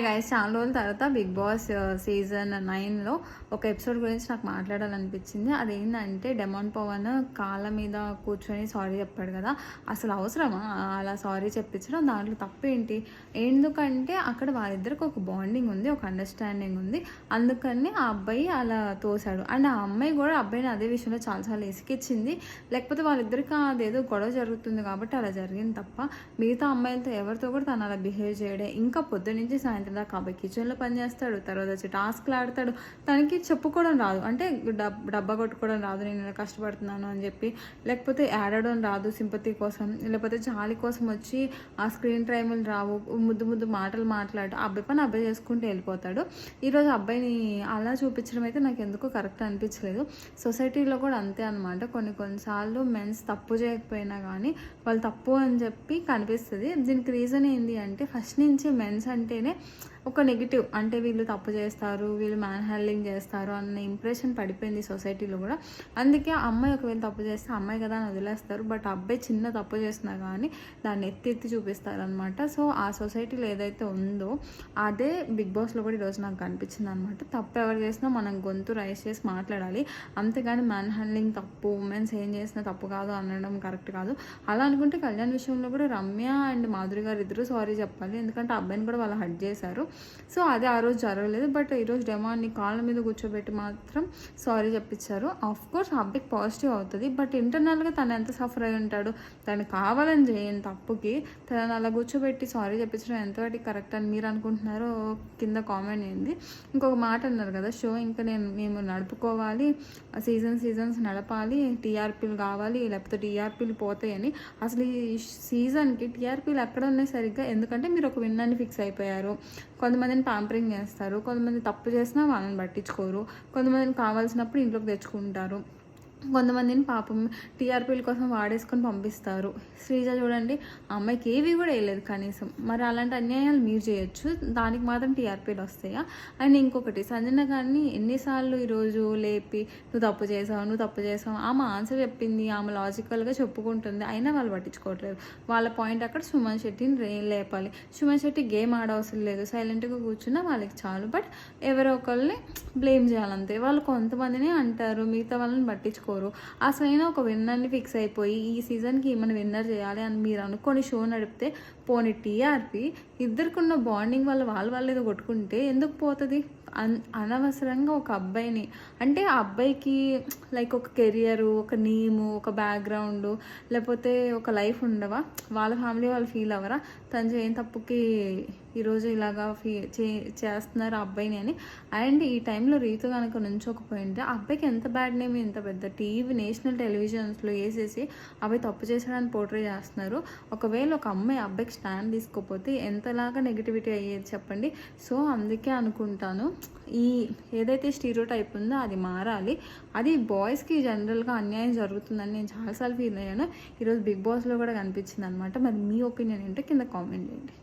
Guys, చాలా రోజుల తర్వాత బిగ్ బాస్ సీజన్ 9లో ఒక ఎపిసోడ్ గురించి నాకు మాట్లాడాలనిపించింది. అదేంటంటే డెమాన్ పవన్ కాళ్ళ మీద కూర్చొని సారీ చెప్పాడు కదా, అసలు అవసరమా అలా సారీ చెప్పించడం? దాంట్లో తప్పేంటి? ఎందుకంటే అక్కడ వాళ్ళిద్దరికి ఒక బాండింగ్ ఉంది, ఒక అండర్స్టాండింగ్ ఉంది. అందుకని ఆ అబ్బాయి అలా తోశాడు. అండ్ ఆ అమ్మాయి కూడా అబ్బాయిని అదే విషయంలో చాలాసార్లు ఇసుకిచ్చింది. లేకపోతే వాళ్ళిద్దరికి అదేదో గొడవ జరుగుతుంది కాబట్టి అలా జరిగింది తప్ప మిగతా అమ్మాయిలతో ఎవరితో కూడా తను అలా బిహేవ్ చేయడే. ఇంకా పొద్దు నుంచి సాయంత్రం దాకా అబ్బాయి కిచెన్లో పని చేస్తాడు, తర్వాత వచ్చి టాస్క్లు ఆడతాడు. తనకి చెప్పుకోవడం రాదు, అంటే డబ్బా కొట్టుకోవడం రాదు, నేను ఇలా కష్టపడుతున్నాను అని చెప్పి, లేకపోతే ఆడడం రాదు సింపతి కోసం, లేకపోతే జాలి కోసం వచ్చి ఆ స్క్రీన్ టైములు రావు, ముద్దు ముద్దు మాటలు మాట్లాడు, అబ్బాయి పని అబ్బాయి చేసుకుంటూ వెళ్ళిపోతాడు. ఈరోజు అబ్బాయిని అలా చూపించడం అయితే నాకు ఎందుకో కరెక్ట్ అనిపించలేదు. సొసైటీలో కూడా అంతే అనమాట. కొన్నిసార్లు మెన్స్ తప్పు చేయకపోయినా కానీ వాళ్ళు తప్పు అని చెప్పి కనిపిస్తుంది. దీనికి రీజన్ ఏంటి అంటే ఫస్ట్ నుంచి మెన్స్ అంటేనే ఒక నెగిటివ్, అంటే వీళ్ళు తప్పు చేస్తారు, వీళ్ళు మ్యాన్ హ్యాండ్లింగ్ చేస్తారు అన్న ఇంప్రెషన్ పడిపోయింది సొసైటీలో కూడా. అందుకే అమ్మాయి ఒకవేళ తప్పు చేస్తే అమ్మాయి కదా అని వదిలేస్తారు. బట్ అబ్బాయి చిన్న తప్పు చేసినా కానీ దాన్ని ఎత్తి చూపిస్తారు అనమాట. సో ఆ సొసైటీలో ఏదైతే ఉందో అదే బిగ్ బాస్లో కూడా ఈరోజు నాకు కనిపించింది అనమాట. తప్పు ఎవరు చేసినా మనం గొంతు రైస్ చేసి మాట్లాడాలి, అంతేగాని మ్యాన్ హ్యాండ్లింగ్ తప్పు, ఉమెన్స్ ఏం చేసినా తప్పు కాదు అనడం కరెక్ట్ కాదు. అలా అనుకుంటే కళ్యాణ్ విషయంలో కూడా రమ్య అండ్ మాధురి గారు ఇద్దరు సారీ చెప్పాలి, ఎందుకంటే అబ్బాయిని కూడా వాళ్ళు హర్ట్ చేశారు. సో అది ఆ రోజు జరగలేదు. బట్ ఈరోజు డెమాన్ని కాళ్ళ మీద కూర్చోబెట్టి మాత్రం సారీ చెప్పించారు. ఆఫ్ కోర్స్ ఆ అబ్బాయికి పాజిటివ్ అవుతుంది, బట్ ఇంటర్నల్గా తను ఎంత సఫర్ అయి ఉంటాడు, తను కావాలని చేయని తప్పుకి తను అలా కూర్చోబెట్టి సారీ చెప్పించడం ఎంతవరకు కరెక్ట్ అని మీరు అనుకుంటున్నారో కింద కామెంట్ చేయండి. ఇంకొక మాట అన్నారు కదా, షో ఇంకా మేము నడుపుకోవాలి, సీజన్స్ నడపాలి, టీఆర్పీలు కావాలి, లేకపోతే టీఆర్పీలు పోతాయని. అసలు ఈ సీజన్కి టీఆర్పీలు ఎక్కడ ఉన్నాయి సరిగ్గా? ఎందుకంటే మీరు ఒక విన్నాన్ని ఫిక్స్ అయిపోయారు. కొంతమందిని ప్యాంపరింగ్ చేస్తారు, కొంతమంది తప్పు చేసినా వాళ్ళని పట్టించుకోరు, కొంతమందిని కావాల్సినప్పుడు ఇంట్లోకి తెచ్చుకుంటారు, కొంతమందిని పాపం టీఆర్పీల కోసం వాడేసుకొని పంపిస్తారు. శ్రీజ చూడండి, అమ్మాయికి ఏవి కూడా వేయలేదు కనీసం. మరి అలాంటి అన్యాయాలు మీరు చేయొచ్చు, దానికి మాత్రం టీఆర్పీలు వస్తాయా? అండ్ ఇంకొకటి, సంజన గారిని ఎన్నిసార్లు ఈరోజు లేపి నువ్వు తప్పు చేసావు ఆమె ఆన్సర్ చెప్పింది, ఆమె లాజికల్గా చెప్పుకుంటుంది, అయినా వాళ్ళు పట్టించుకోవట్లేదు. వాళ్ళ పాయింట్ అక్కడ సుమన్ శెట్టిని లేపాలి. సుమన్ శెట్టి గేమ్ ఆడవసరం లేదు, సైలెంట్గా కూర్చున్నా వాళ్ళకి చాలు. బట్ ఎవరో ఒకళ్ళని బ్లేమ్ చేయాలంతే. వాళ్ళు కొంతమందిని అంటారు, మిగతా వాళ్ళని పట్టించుకోరు. అసలైనా ఒక విన్నర్ని ఫిక్స్ అయిపోయి ఈ సీజన్కి ఏమైనా విన్నర్ చేయాలి అని మీరు అనుకొని షో నడిపితే పోనీ టీఆర్పీ ఇద్దరికున్న బాండింగ్ వల్ల వాళ్ళు ఏదో కొట్టుకుంటే ఎందుకు పోతుంది? అనవసరంగా ఒక అబ్బాయిని, అంటే ఆ అబ్బాయికి లైక్ ఒక కెరియరు, ఒక నేము, ఒక బ్యాక్గ్రౌండ్, లేకపోతే ఒక లైఫ్ ఉండవా? వాళ్ళ ఫ్యామిలీ వాళ్ళు ఫీల్ అవ్వరా తను చేయని తప్పుకి ఈరోజు ఇలాగా చేస్తున్నారు ఆ అబ్బాయిని అని? అండ్ ఈ టైంలో రీతు కనుక నుంచోకపోయింటే ఆ అబ్బాయికి ఎంత బ్యాడ్ నేమ్, ఇంత పెద్ద నేషనల్ టెలివిజన్స్లో వేసేసి అబ్బాయి తప్పు చేశాడని పోర్ట్రే చేస్తున్నారు. ఒకవేళ ఒక అమ్మాయి అబ్బాయికి స్టాండ్ తీసుకోకపోతే ఎంతలాగా నెగిటివిటీ అయ్యేది చెప్పండి. సో అందుకే అనుకుంటాను ఈ ఏదైతే స్టీరియోటైప్ ఉందో అది మారాలి. అది బాయ్స్కి జనరల్గా అన్యాయం జరుగుతుందని నేను చాలాసార్లు ఫీల్ అయ్యాను. ఈరోజు బిగ్ బాస్లో కూడా కనిపించింది అనమాట. మరి మీ ఒపీనియన్ ఏంటో కింద కామెంట్ చేయండి.